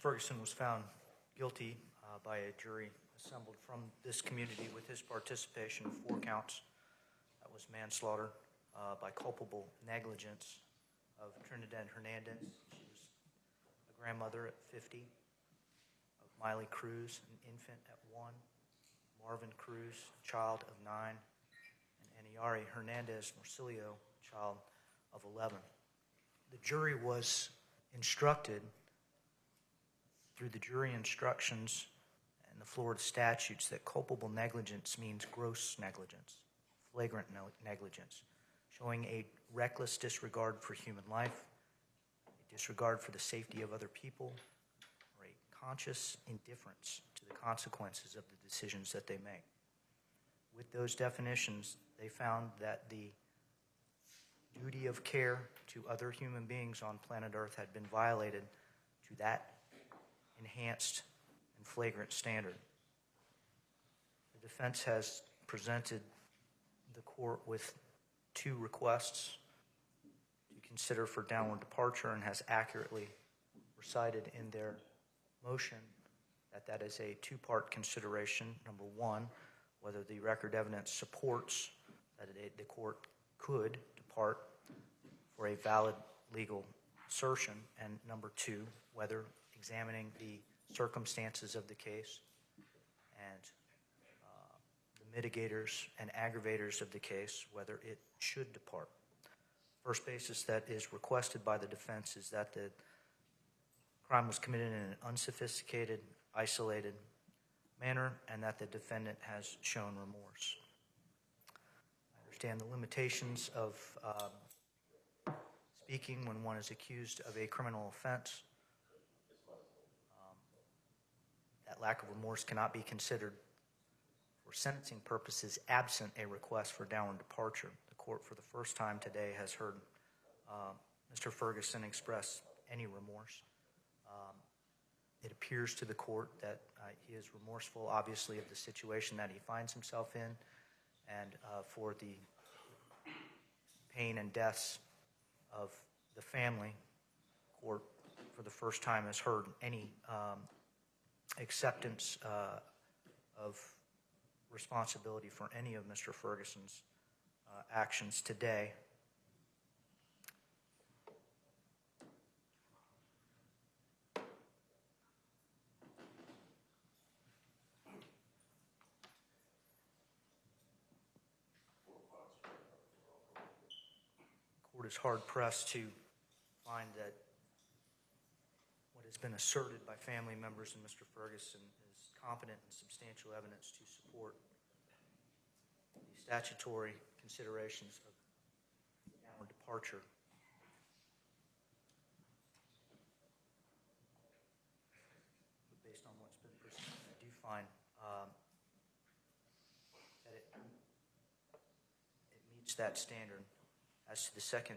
Ferguson was found guilty by a jury assembled from this community with his participation of 4 counts. That was manslaughter by culpable negligence of Trinidad Hernandez. She was a grandmother at 50, of Miley Cruz, an infant at 1, Marvin Cruz, a child of 9, and Aniari Hernandez Morcillo, child of 11. The jury was instructed through the jury instructions and the Florida statutes that culpable negligence means gross negligence, flagrant negligence, showing a reckless disregard for human life, a disregard for the safety of other people, or a conscious indifference to the consequences of the decisions that they make. With those definitions, they found that the duty of care to other human beings on planet Earth had been violated to that enhanced and flagrant standard. The defense has presented the court with 2 requests to consider for downward departure and has accurately recited in their motion that is a 2-part consideration. Number 1, whether the record evidence supports that the court could depart for a valid legal assertion, and number 2, whether examining the circumstances of the case and the mitigators and aggravators of the case, whether it should depart. First basis that is requested by the defense is that the crime was committed in an unsophisticated, isolated manner, and that the defendant has shown remorse. I understand the limitations of speaking when one is accused of a criminal offense. That lack of remorse cannot be considered for sentencing purposes absent a request for downward departure. The court for the first time today has heard Mr. Ferguson express any remorse. It appears to the court that he is remorseful, obviously, of the situation that he finds himself in and for the pain and deaths of the family. The court for the first time has heard any acceptance of responsibility for any of Mr. Ferguson's actions today. The court is hard-pressed to find that what has been asserted by family members and Mr. Ferguson is competent and substantial evidence to support the statutory considerations of downward departure. But based on what's been presented, I do find that it meets that standard. As to the second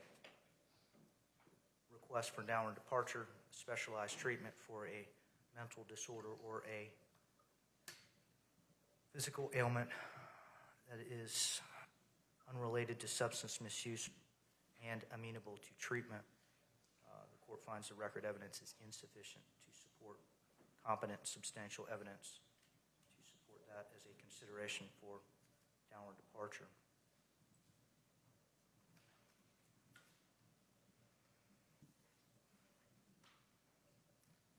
request for downward departure, specialized treatment for a mental disorder or a physical ailment that is unrelated to substance misuse and amenable to treatment, the court finds the record evidence is insufficient to support competent, substantial evidence to support that as a consideration for downward departure.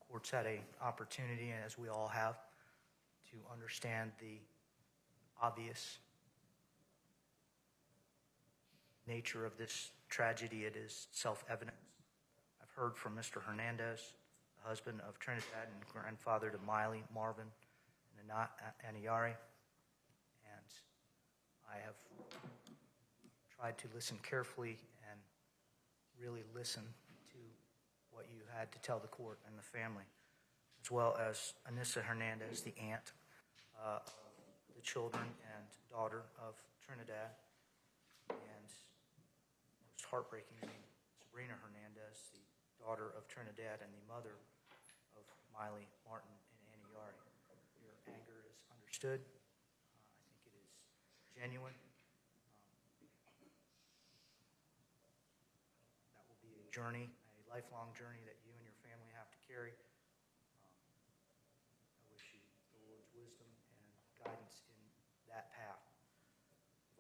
Courts had an opportunity, as we all have, to understand the obvious nature of this tragedy. It is self-evident. I've heard from Mr. Hernandez, the husband of Trinidad and grandfather to Miley, Marvin, and Aniari, and I have tried to listen carefully and really listen to what you had to tell the court and the family, as well as Anissa Hernandez, the aunt of the children and daughter of Trinidad, and most heartbreakingly, Sabrina Hernandez, the daughter of Trinidad and the mother of Miley, Martin, and Aniari. Your anger is understood. I think it is genuine. That will be a journey, a lifelong journey that you and your family have to carry.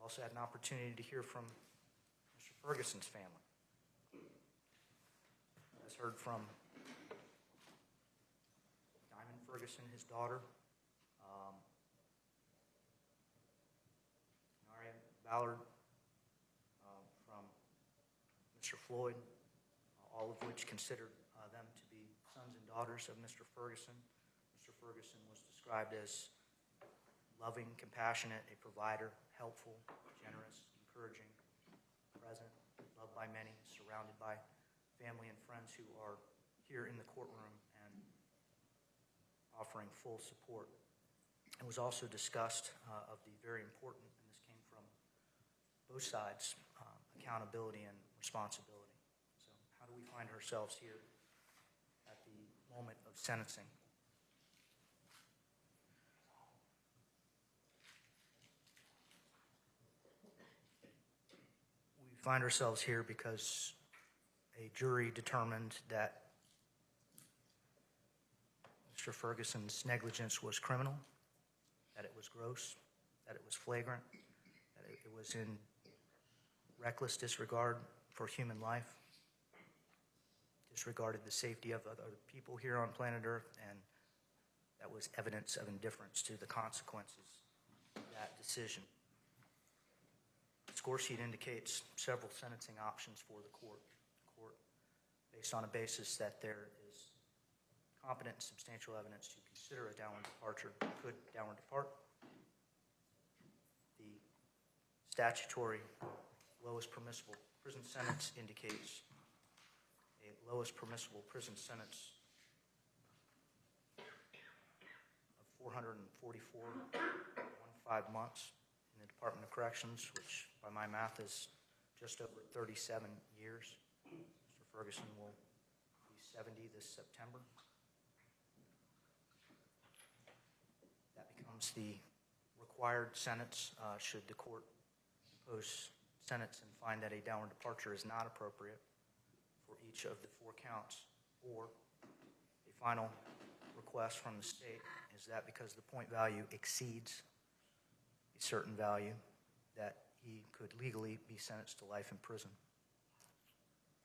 Also had an opportunity to hear from Mr. Ferguson's family. As heard from Diamond Ferguson, his daughter, Naria Ballard, from Mr. Floyd, all of which considered them to be sons and daughters of Mr. Ferguson. Mr. Ferguson was described as loving, compassionate, a provider, helpful, generous, encouraging, present, loved by many, surrounded by family and friends who are here in the courtroom and offering full support. It was also discussed of the very important, and this came from both sides, accountability and responsibility. So how do we find ourselves here at the moment of sentencing? We find ourselves here because a jury determined that Mr. Ferguson's negligence was criminal, that it was gross, that it was flagrant, that it was in reckless disregard for human life, disregarded the safety of other people here on planet Earth, and that was evidence of indifference to the consequences of that decision. The score sheet indicates several sentencing options for the court. Based on a basis that there is competent and substantial evidence to consider a downward departure, could downward depart. The statutory lowest permissible prison sentence indicates a lowest permissible prison sentence of 444.15 months in the Department of Corrections, which by my math is just over 37 years. Ferguson will be 70 this September. That becomes the required sentence should the court impose sentence and find that a downward departure is not appropriate for each of the 4 counts, or a final request from the state is that because the point value exceeds a certain value, that he could legally be sentenced to life in prison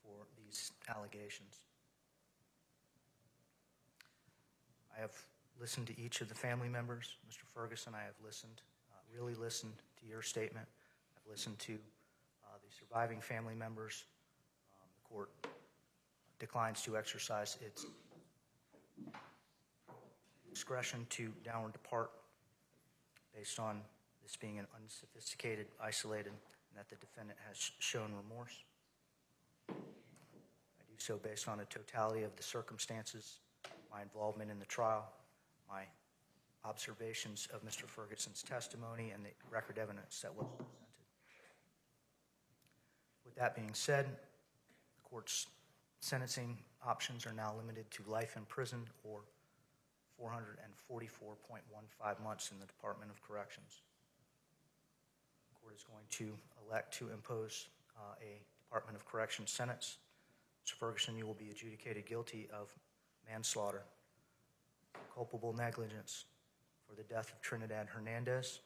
for these allegations. I have listened to each of the family members. Mr. Ferguson, I have listened, really listened to your statement. I've listened to the surviving family members. The court declines to exercise its discretion to downward depart based on this being an unsophisticated, isolated, and that the defendant has shown remorse. I do so based on a totality of the circumstances, my involvement in the trial, my observations of Mr. Ferguson's testimony, and the record evidence that was presented. With that being said, the court's sentencing options are now limited to life in prison or 444.15 months in the Department of Corrections. The court is going to elect to impose a Department of Corrections sentence. Mr. Ferguson, you will be adjudicated guilty of manslaughter, culpable negligence for the death of Trinidad Hernandez.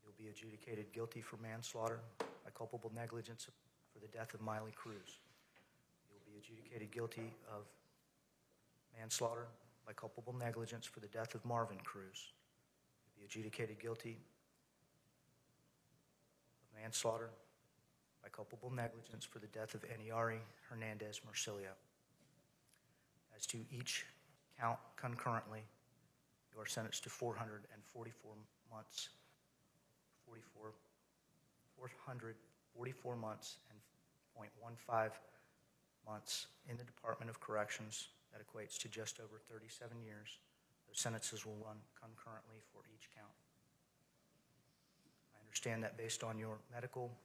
You'll be adjudicated guilty for manslaughter by culpable negligence for the death of Miley Cruz. You'll be adjudicated guilty of manslaughter by culpable negligence for the death of Marvin Cruz. You'll be adjudicated guilty of manslaughter by culpable negligence for the death of Eniari Hernandez Marcilio. As to each count concurrently, you are sentenced to 444 months, 444 months and 0.15 months in the Department of Corrections. That equates to just over 37 years. Those sentences will run concurrently for each count. I understand that based on your medical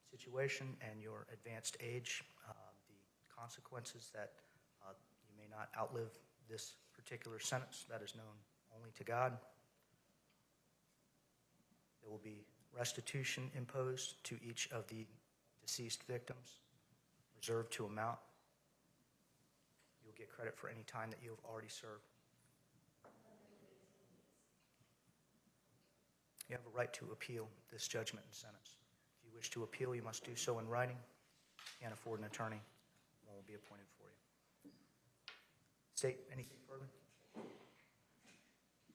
situation and your advanced age, the consequences that you may not outlive this particular sentence, that is known only to God. There will be restitution imposed to each of the deceased victims, reserved to amount. You'll get credit for any time that you have already served. You have a right to appeal this judgment and sentence. If you wish to appeal, you must do so in writing. Can't afford an attorney, one will be appointed for you. State, anything further?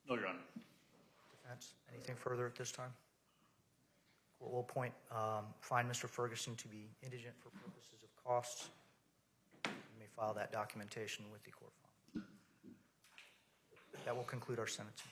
No, Your Honor. Defense, anything further at this time? Court will find Mr. Ferguson to be indigent for purposes of costs. You may file that documentation with the court file. That will conclude our sentencing.